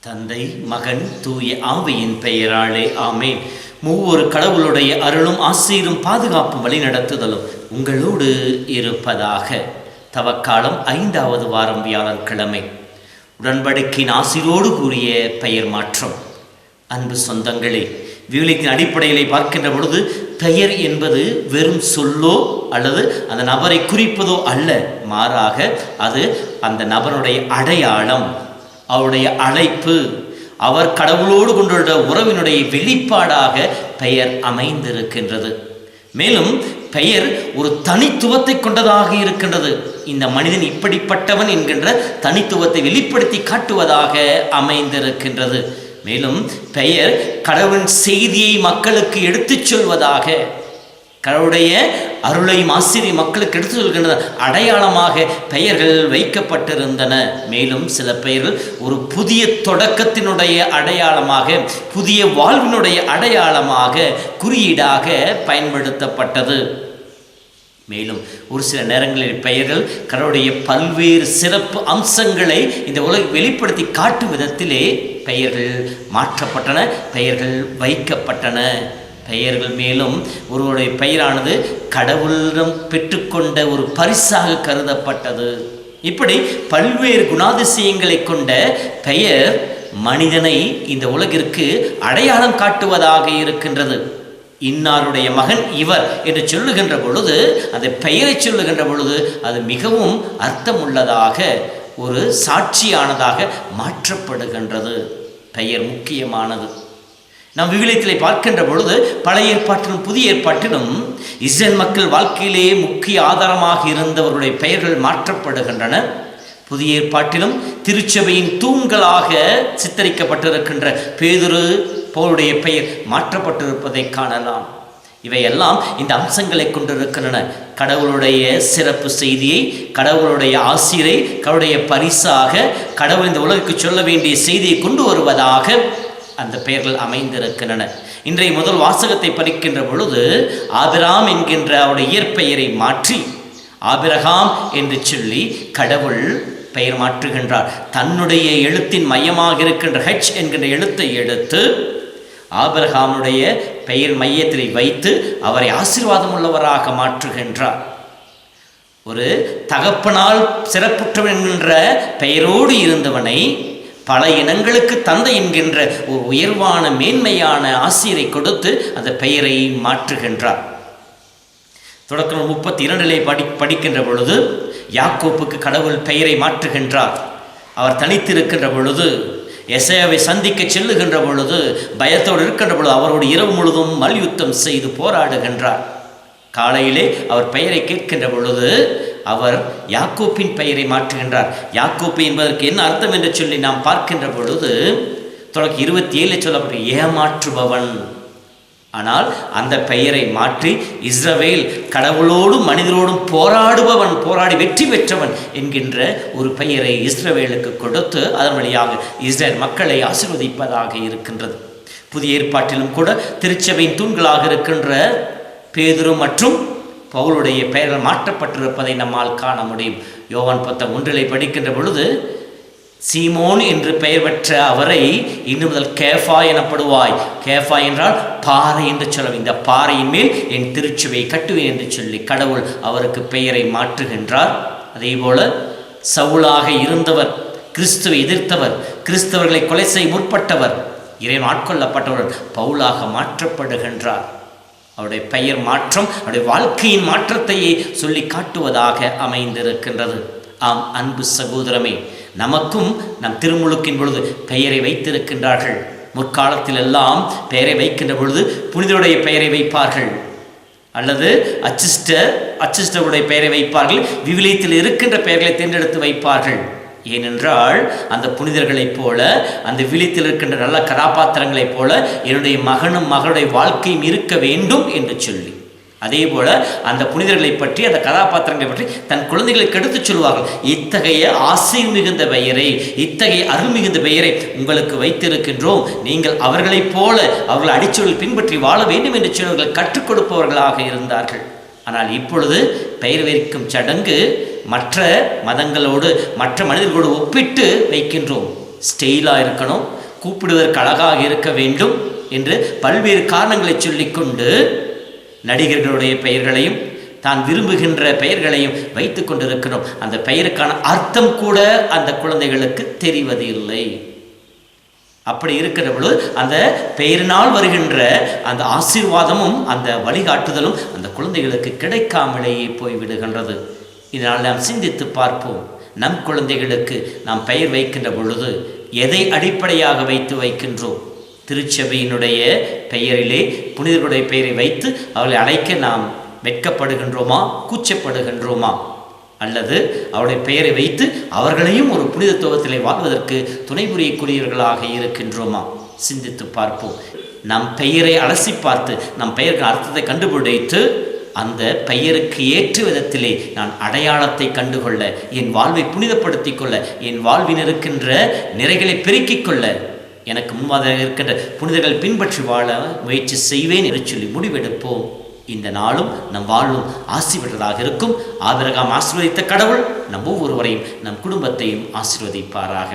தந்தை, மகன், தூய ஆவியின் பெயராலே ஆமேன். மூவொரு கடவுளுடைய அருளும் ஆசீரும் பாதுகாப்பும் வழிநடத்துதலும் உங்களோடு இருப்பதாக. தவக்காலம் 5வது வாரம் வியாழக்கிழமை. உடன்படிக்கையின் ஆசீரோடு கூடிய பெயர் மாற்றம். அன்பு சொந்தங்களே, விவிலியத்தின் அடிப்படையிலே பார்க்கின்ற பொழுது பெயர் என்பது வெறும் சொல்லோ அல்லது அந்த நபரை குறிப்பதோ அல்ல, மாறாக அது அந்த நபருடைய அடையாளம், அவருடைய அழைப்பு, அவர் கடவுளோடு கொண்டுள்ள உறவினுடைய வெளிப்பாடாக பெயர் அமைந்திருக்கின்றது. மேலும் பெயர் ஒரு தனித்துவத்தை கொண்டதாக இருக்கின்றது. இந்த மனிதன் இப்படிப்பட்டவன் என்கின்ற தனித்துவத்தை வெளிப்படுத்தி காட்டுவதாக அமைந்திருக்கின்றது. மேலும் பெயர் கடவுளின் செய்தியை மக்களுக்கு எடுத்துச் சொல்வதாக, கடவுளுடைய அருளை ஆசிரிய மக்களுக்கு எடுத்து சொல்கின்ற அடையாளமாக பெயர்கள் வைக்கப்பட்டிருந்தன. மேலும் சில பெயர்கள் ஒரு புதிய தொடக்கத்தினுடைய அடையாளமாக, புதிய வாழ்வினுடைய அடையாளமாக, குறியீடாக பயன்படுத்தப்பட்டது. மேலும் ஒரு சில நேரங்களில் பெயர்கள் கடவுளுடைய பல்வேறு சிறப்பு அம்சங்களை இந்த உலகை வெளிப்படுத்தி காட்டும் விதத்திலே பெயர்கள் மாற்றப்பட்டன, பெயர்கள் வைக்கப்பட்டன. பெயர்கள் மேலும் ஒருவருடைய பெயரானது கடவுளிடம் பெற்றுக்கொண்ட ஒரு பரிசாக கருதப்பட்டது. இப்படி பல்வேறு குணாதிசயங்களை கொண்ட பெயர் மனிதனை இந்த உலகிற்கு அடையாளம் காட்டுவதாக இருக்கின்றது. இன்னாருடைய மகன் இவர் என்று சொல்லுகின்ற பொழுது, அந்த பெயரை சொல்லுகின்ற பொழுது அது மிகவும் அர்த்தமுள்ளதாக, ஒரு சாட்சியானதாக மாற்றப்படுகின்றது. பெயர் முக்கியமானது. நாம் விவிலியத்திலே பார்க்கின்ற பொழுது பழைய ஏற்பாட்டிலும் புதிய ஏற்பாட்டிலும் இஸ்ரேல் மக்கள் வாழ்க்கையிலே முக்கிய ஆதாரமாக இருந்தவர்களுடைய பெயர்கள் மாற்றப்படுகின்றன. புதிய ஏற்பாட்டிலும் திருச்சபையின் தூண்களாக சித்தரிக்கப்பட்டிருக்கின்ற பேதுரு, பவுலுடைய பெயர் மாற்றப்பட்டிருப்பதை காணலாம். இவையெல்லாம் இந்த அம்சங்களை கொண்டிருக்கின்றன. கடவுளுடைய சிறப்பு செய்தியை, கடவுளுடைய ஆசிரை, கடவுளுடைய பரிசாக, கடவுள் இந்த உலகுக்கு சொல்ல வேண்டிய செய்தியை கொண்டு வருவதாக அந்த பெயர்கள் அமைந்திருக்கின்றன. இன்றைய முதல் வாசகத்தை படிக்கின்ற பொழுது ஆபிரகாம் என்கின்ற அவருடைய இயற்பெயரை மாற்றி ஆபிரகாம் என்று சொல்லி கடவுள் பெயர் மாற்றுகின்றார். தன்னுடைய எழுத்தின் மையமாக இருக்கின்ற ஹெச் என்கின்ற எழுத்தை எடுத்து ஆபிரகாமுடைய பெயர் மையத்தில் வைத்து அவரை ஆசீர்வாதம் உள்ளவராக மாற்றுகின்றார். ஒரு தகப்பனால் சிறப்புற்றவன் என்கின்ற பெயரோடு இருந்தவனை பல இனங்களுக்கு தந்தை என்கின்ற ஒரு உயர்வான மேன்மையான ஆசிரியரை கொடுத்து அந்த பெயரை மாற்றுகின்றார். தொடக்கம் 32 படிக்கின்ற பொழுது யாக்கோப்புக்கு கடவுள் பெயரை மாற்றுகின்றார். அவர் தனித்திருக்கின்ற பொழுது, எசேயாவை சந்திக்க செல்லுகின்ற பொழுது, பயத்தோடு இருக்கின்ற பொழுது அவரோடு இரவு முழுதும் மல்யுத்தம் செய்து போராடுகின்றார். காலையிலே அவர் பெயரை கேட்கின்ற பொழுது அவர் யாக்கோப்பின் பெயரை மாற்றுகின்றார். யாக்கோப்பு என்பதற்கு என்ன அர்த்தம் என்று சொல்லி நாம் பார்க்கின்ற பொழுது தொடக்க 27 சொல்லப்பட்ட ஏமாற்றுபவன். ஆனால் அந்த பெயரை மாற்றி இஸ்ரவேல் கடவுளோடும் மனிதரோடும் போராடுபவன், போராடி வெற்றி பெற்றவன் என்கின்ற ஒரு பெயரை இஸ்ரவேலுக்கு கொடுத்து அதன் வழியாக இஸ்ரேல் மக்களை ஆசீர்வதிப்பதாக இருக்கின்றது. புதிய ஏற்பாட்டிலும் கூட திருச்சபையின் தூண்களாக இருக்கின்ற பேதுரு மற்றும் பவுலுடைய பெயர்கள் மாற்றப்பட்டிருப்பதை நம்மால் காண முடியும். யோவான் 10:1 படிக்கின்ற பொழுது, சீமோன் என்று பெயர் பெற்ற அவரை இன்று முதல் கேஃபா எனப்படுவாய். கேஃபா என்றால் பாறை என்று சொல்லும். இந்த பாறையின் மேல் என் திருச்சபையை கட்டுவேன் என்று சொல்லி கடவுள் அவருக்கு பெயரை மாற்றுகின்றார். அதே போல சவுலாக இருந்தவர், கிறிஸ்துவை எதிர்த்தவர், கிறிஸ்தவர்களை கொலை செய்ய முற்பட்டவர், இறைவன் ஆட்கொள்ளப்பட்டவர் பவுலாக மாற்றப்படுகின்றார். அவருடைய பெயர் மாற்றம் அவருடைய வாழ்க்கையின் மாற்றத்தையே சொல்லி காட்டுவதாக அமைந்திருக்கின்றது. ஆம் அன்பு சகோதரமே, நமக்கும் நம் திருமுழுக்கின் பொழுது பெயரை வைத்திருக்கின்றார்கள். முற்காலத்தில் எல்லாம் பெயரை வைக்கின்ற பொழுது புனிதருடைய பெயரை வைப்பார்கள், அல்லது அச்சிஸ்டருடைய பெயரை வைப்பார்கள். விவிலியத்தில் இருக்கின்ற பெயர்களை தேர்ந்தெடுத்து வைப்பார்கள். ஏனென்றால் அந்த புனிதர்களைப் போல, அந்த விழித்தில் இருக்கின்ற நல்ல கதாபாத்திரங்களைப் போல என்னுடைய மகனும் மகளுடைய வாழ்க்கையும் இருக்க வேண்டும் என்று சொல்லி, அதே போல அந்த புனிதர்களை பற்றி, அந்த கதாபாத்திரங்களை பற்றி தன் குழந்தைகளுக்கு எடுத்துச் சொல்வார்கள். இத்தகைய ஆசை மிகுந்த பெயரை, இத்தகைய அருள் மிகுந்த பெயரை உங்களுக்கு வைத்திருக்கின்றோம். நீங்கள் அவர்களைப் போல அவர்கள் அடிச்சொல் பின்பற்றி வாழ வேண்டும் என்று சொல்வர்கள் கற்றுக் கொடுப்பவர்களாக இருந்தார்கள். ஆனால் இப்பொழுது பெயர் வைக்கும் சடங்கு மற்ற மதங்களோடு, மற்ற மனிதர்களோடு ஒப்பிட்டு வைக்கின்றோம். ஸ்டெயிலாக இருக்கணும், கூப்பிடுவதற்கு அழகாக இருக்க வேண்டும் என்று பல்வேறு காரணங்களை சொல்லிக்கொண்டு நடிகர்களுடைய பெயர்களையும் தான் விரும்புகின்ற பெயர்களையும் வைத்து கொண்டிருக்கிறோம். அந்த பெயருக்கான அர்த்தம் கூட அந்த குழந்தைகளுக்கு தெரிவது இல்லை. அப்படி இருக்கிற பொழுது அந்த பெயரினால் வருகின்ற அந்த ஆசீர்வாதமும் அந்த வழிகாட்டுதலும் அந்த குழந்தைகளுக்கு கிடைக்காமலேயே போய்விடுகின்றது. இதனால் நாம் சிந்தித்து பார்ப்போம். நம் குழந்தைகளுக்கு நாம் பெயர் வைக்கின்ற பொழுது எதை அடிப்படையாக வைத்து வைக்கின்றோம்? திருச்சபையினுடைய பெயரிலே புனிதர்களுடைய பெயரை வைத்து அவர்களை அழைக்க நாம் வெட்கப்படுகின்றோமா, கூச்சப்படுகின்றோமா? அல்லது அவருடைய பெயரை வைத்து அவர்களையும் ஒரு புனிதத்துவத்திலே வாழ்வதற்கு துணை புரியக்கூடியவர்களாக இருக்கின்றோமா? சிந்தித்து பார்ப்போம். நம் பெயரை அலசி பார்த்து நம் பெயருக்கு அர்த்தத்தை கண்டுபிடித்து அந்த பெயருக்கு ஏற்ற விதத்திலே நான் அடையாளத்தை கண்டுகொள்ள, என் வாழ்வை புனிதப்படுத்திக் கொள்ள, என் வாழ்வில் இருக்கின்ற நிறைகளை பெருக்கிக் கொள்ள எனக்கு முன்மாதிரியாக இருக்கின்ற புனிதர்கள் பின்பற்றி வாழ முயற்சி செய்வேன் என்று சொல்லி முடிவெடுப்போம். இந்த நாளும் நம் வாழும் ஆசி பெற்றதாக இருக்கும். ஆபிரகாம் ஆசீர்வதித்த கடவுள் நம் ஒவ்வொருவரையும், நம் குடும்பத்தையும் ஆசீர்வதிப்பாராக.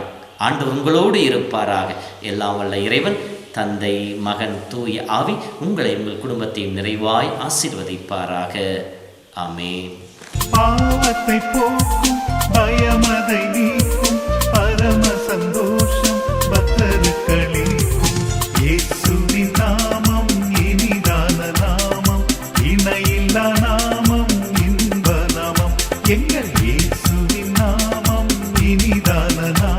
ஆண்டவர் உங்களோடு இருப்பாராக. எல்லாம் வல்ல இறைவன் தந்தை, மகன், தூய ஆவி உங்களை, உங்கள் குடும்பத்தையும் நிறைவாய் ஆசீர்வதிப்பாராக. ஆமென். பாவத்தை போக்கும், பயமதை நீக்கும், பரம சந்தோஷம் பக்தருக்களிக்கும். இயேசுவின் நாமம் இனிதான நாமம், இணையில்லா நாமம், இன்ப நாமம். எங்கள் இயேசுவின் நாமம் இனிதான நாமம்.